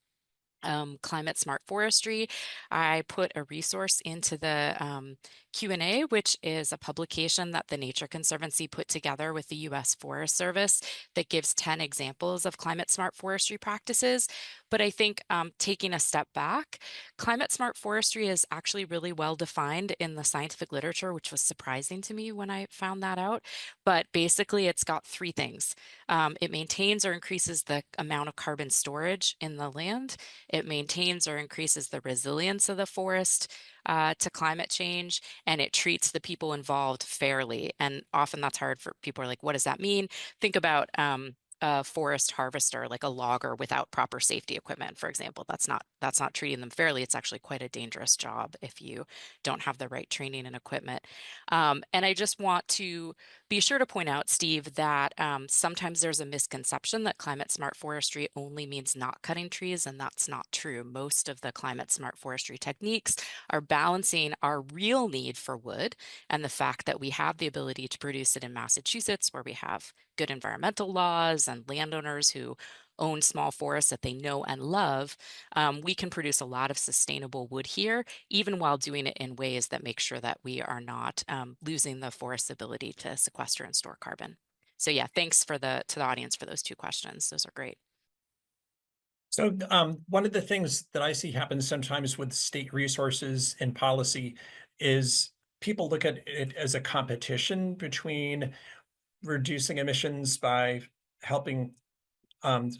climate smart forestry, I put a resource into the Q&A, which is a publication that the Nature Conservancy put together with the U.S. Forest Service that gives 10 examples of climate smart forestry practices. But I think taking a step back, climate smart forestry is actually really well defined in the scientific literature, which was surprising to me when I found that out. But basically, it's got three things. It maintains or increases the amount of carbon storage in the land. It maintains or increases the resilience of the forest to climate change, and it treats the people involved fairly. And often that's hard for people are like, what does that mean? Think about a forest harvester, like a logger without proper safety equipment, for example. That's not treating them fairly. It's actually quite a dangerous job if you don't have the right training and equipment. And I just want to be sure to point out, Steve, that sometimes there's a misconception that climate smart forestry only means not cutting trees, and that's not true. Most of the climate smart forestry techniques are balancing our real need for wood and the fact that we have the ability to produce it in Massachusetts, where we have good environmental laws and landowners who own small forests that they know and love. We can produce a lot of sustainable wood here, even while doing it in ways that make sure that we are not losing the forest's ability to sequester and store carbon. So yeah, thanks to the audience for those two questions. Those are great. So one of the things that I see happen sometimes with state resources and policy is people look at it as a competition between reducing emissions by helping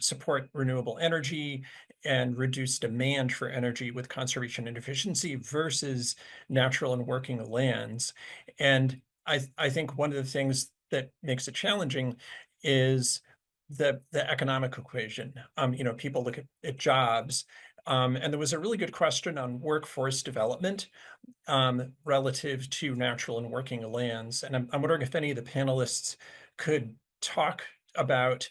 support renewable energy and reduce demand for energy with conservation and efficiency versus natural and working lands. And I think one of the things that makes it challenging is the economic equation. People look at jobs, and there was a really good question on workforce development relative to natural and working lands. And I'm wondering if any of the panelists could talk about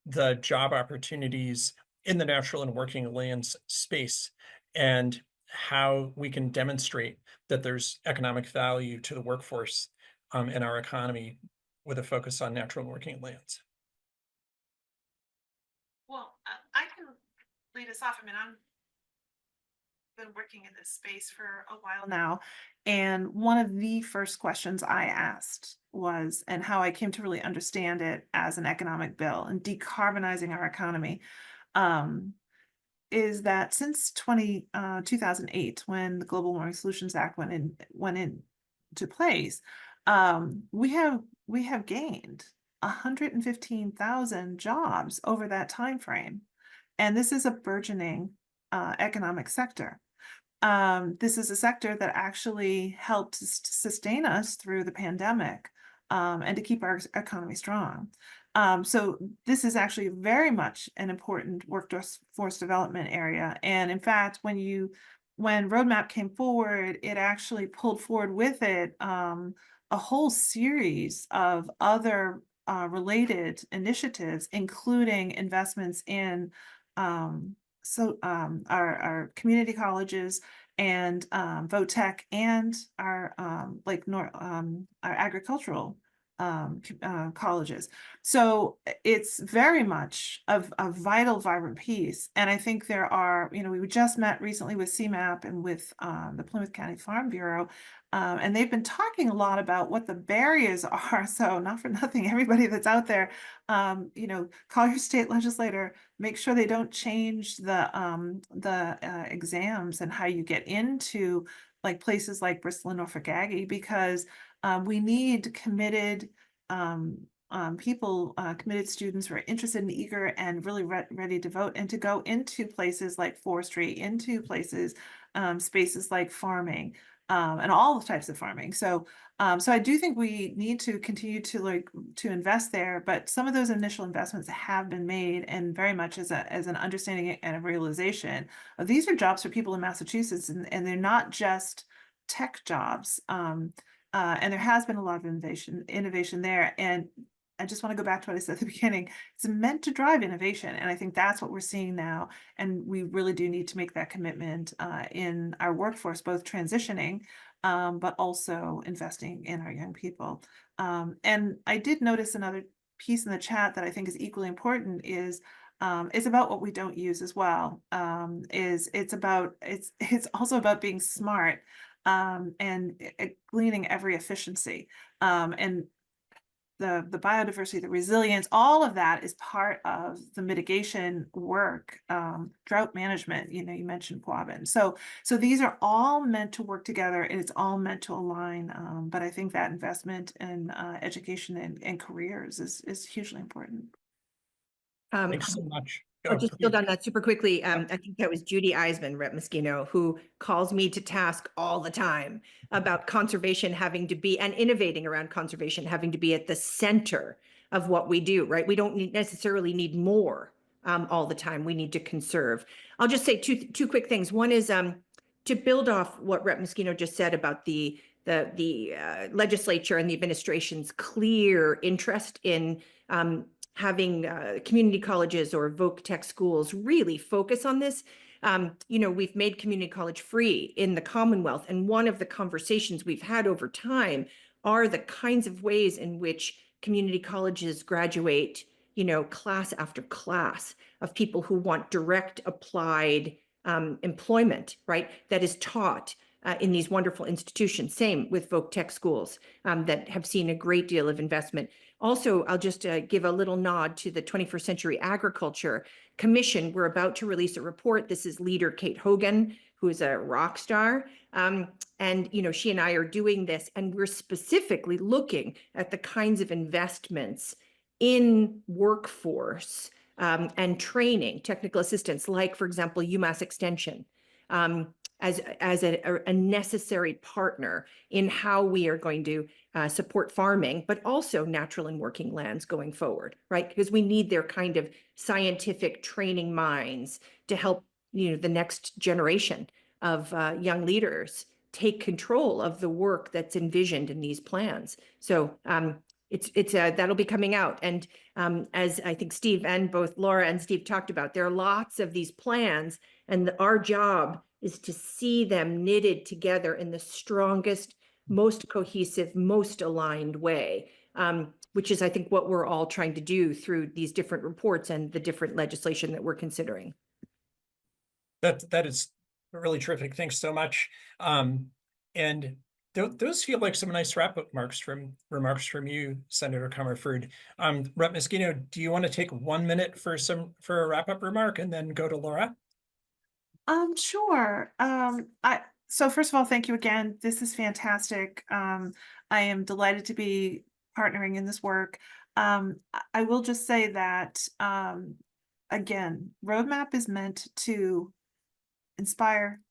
the job opportunities in the natural and working lands space and how we can demonstrate that there's economic value to the workforce in our economy with a focus on natural and working lands. Well, I can lead us off. I mean, I'm been working in this space for a while now. And one of the first questions I asked was, and how I came to really understand it as an economic bill and decarbonizing our economy, is that since 2008, when the Global Warming Solutions Act went into place, we have gained 115,000 jobs over that time frame. And this is a burgeoning economic sector. This is a sector that actually helped sustain us through the pandemic and to keep our economy strong. So this is actually very much an important workforce development area. And in fact, when Roadmap came forward, it actually pulled forward with it a whole series of other related initiatives, including investments in our community colleges and VOTech and our agricultural colleges. So it's very much a vital, vibrant piece. And I think there are, we just met recently with CMAP and with the Plymouth County Farm Bureau, and they've been talking a lot about what the barriers are. So not for nothing, everybody that's out there, call your state legislator, make sure they don't change the exams and how you get into like places like Bristol and Norfolk Aggie, because we need committed people, committed students who are interested and eager and really ready to vote, and to go into places like forestry, into places, spaces like farming, and all the types of farming. So I do think we need to continue to invest there, but some of those initial investments have been made, and very much as an understanding and a realization of these are jobs for people in Massachusetts, and they're not just tech jobs. And there has been a lot of innovation there. And I just want to go back to what I said at the beginning. It's meant to drive innovation. And I think that's what we're seeing now. And we really do need to make that commitment in our workforce, both transitioning, but also investing in our young people. And I did notice another piece in the chat that I think is equally important is it's about what we don't use as well. It's also about being smart. And gleaning every efficiency, and the biodiversity, the resilience, all of that is part of the mitigation work. Drought management, you mentioned Quabbin. So these are all meant to work together, and it's all meant to align. But I think that investment in education and careers is hugely important. Thanks so much. I'll just build Please. on that super quickly. I think that was Judy Eisman, Rep. Meschino, who calls me to task all the time about conservation having to be, and innovating around conservation having to be at the center of what we do, right? We don't necessarily need more all the time. We need to conserve. I'll just say two quick things. One is to build off what Rep. Meschino just said about the legislature and the administration's clear interest in having community colleges or voc tech schools really focus on this. We've made community college free in the Commonwealth. And one of the conversations we've had over time are the kinds of ways in which community colleges graduate, class after class of people who want direct applied employment, right? That is taught in these wonderful institutions. Same with voc tech schools that have seen a great deal of investment. Also, I'll just give a little nod to the 21st Century Agriculture Commission. We're about to release a report. This is leader Kate Hogan, who is a rock star. And, she and I are doing this, and we're specifically looking at the kinds of investments in workforce and training, technical assistance, like, for example, UMass Extension, as a necessary partner in how we are going to support farming, but also natural and working lands going forward, right? Because we need their kind of scientific training minds to help, the next generation of young leaders take control of the work that's envisioned in these plans. So it's that'll be coming out. And as I think Steve and both Laura and Steve talked about, there are lots of these plans, and our job is to see them knitted together in the strongest, most cohesive, most aligned way, which is, I think, what we're all trying to do through these different reports and the different legislation that we're considering. That is really terrific. Thanks so much. And those feel like some nice wrap-up remarks from you, Senator Comerford. Rep. Meschino, do you want to take 1 minute for a wrap-up remark and then go to Laura? Sure. So first of all, thank you again. This is fantastic. I am delighted to be partnering in this work. I will just say that, again, roadmap is meant to inspire,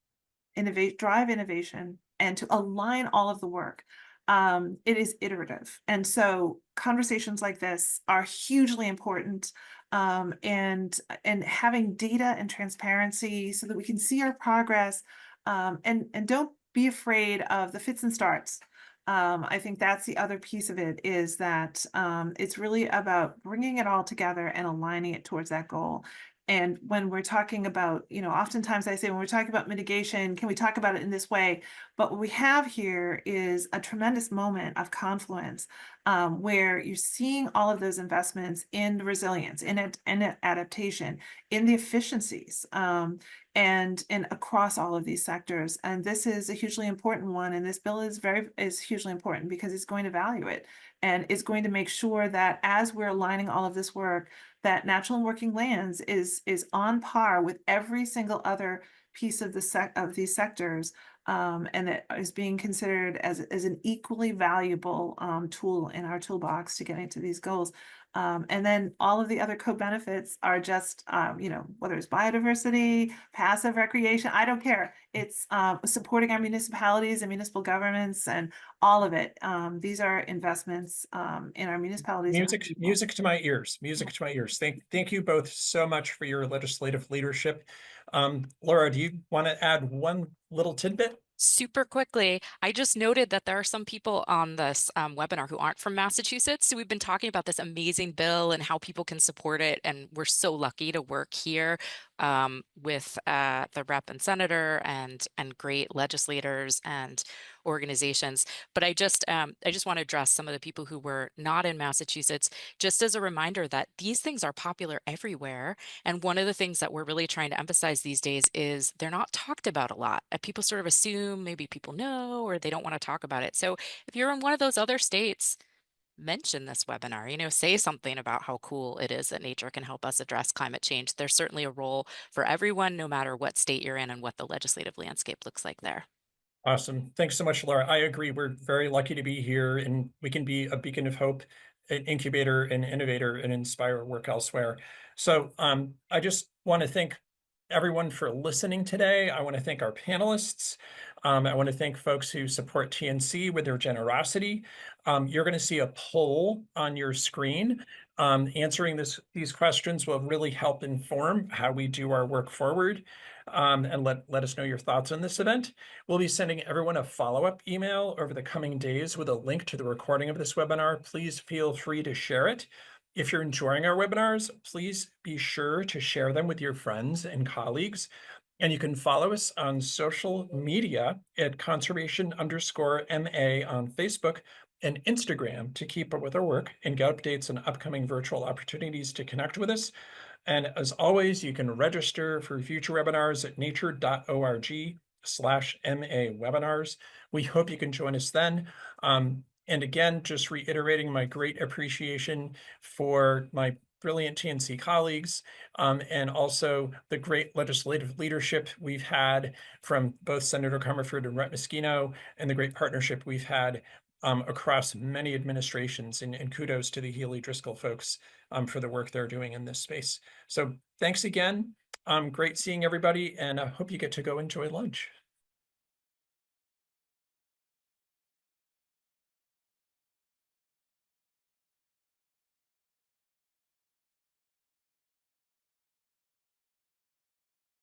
innovate, drive innovation, and to align all of the work. It is iterative. And so conversations like this are hugely important. And having data and transparency so that we can see our progress, and don't be afraid of the fits and starts. I think that's the other piece of it, is that it's really about bringing it all together and aligning it towards that goal. And when we're talking about, oftentimes I say, when we're talking about mitigation, can we talk about it in this way? But what we have here is a tremendous moment of confluence, where you're seeing all of those investments in resilience, in adaptation, in the efficiencies, and across all of these sectors. And this is a hugely important one. And this bill is hugely important because it's going to value it, and is going to make sure that as we're aligning all of this work, that natural and working lands is on par with every single other piece of these sectors, and that is being considered as an equally valuable tool in our toolbox to getting to these goals. And then all of the other co-benefits are just, whether it's biodiversity, passive recreation, I don't care. It's supporting our municipalities and municipal governments and all of it. These are investments in our municipalities. Music to my ears. Music to my ears. Thank you both so much for your legislative leadership. Laura, do you want to add one little tidbit? Super quickly, I just noted that there are some people on this webinar who aren't from Massachusetts. So we've been talking about this amazing bill and how people can support it. And we're so lucky to work here with the rep and senator and great legislators and organizations. But I just want to address some of the people who were not in Massachusetts, just as a reminder that these things are popular everywhere. And one of the things that we're really trying to emphasize these days is they're not talked about a lot. And people sort of assume maybe people know, or they don't want to talk about it. So if you're in one of those other states, mention this webinar, say something about how cool it is that nature can help us address climate change. There's certainly a role for everyone, no matter what state you're in and what the legislative landscape looks like there. Awesome. Thanks so much, Laura. I agree. We're very lucky to be here, and we can be a beacon of hope, an incubator, an innovator, and inspire work elsewhere. So I just want to thank everyone for listening today. I want to thank our panelists. I want to thank folks who support TNC with their generosity. You're going to see a poll on your screen. Answering these questions will really help inform how we do our work forward. And let us know your thoughts on this event. We'll be sending everyone a follow-up email over the coming days with a link to the recording of this webinar. Please feel free to share it. If you're enjoying our webinars, please be sure to share them with your friends and colleagues. And you can follow us on social media at conservation_MA on Facebook and Instagram to keep up with our work and get updates on upcoming virtual opportunities to connect with us. And as always, you can register for future webinars at nature.org/MA webinars. We hope you can join us then. And again, just reiterating my great appreciation for my brilliant TNC colleagues, and also the great legislative leadership we've had from both Senator Comerford and Rep. Meschino, and the great partnership we've had across many administrations, and kudos to the Healy Driscoll folks for the work they're doing in this space. So thanks again. Great seeing everybody, and I hope you get to go enjoy lunch.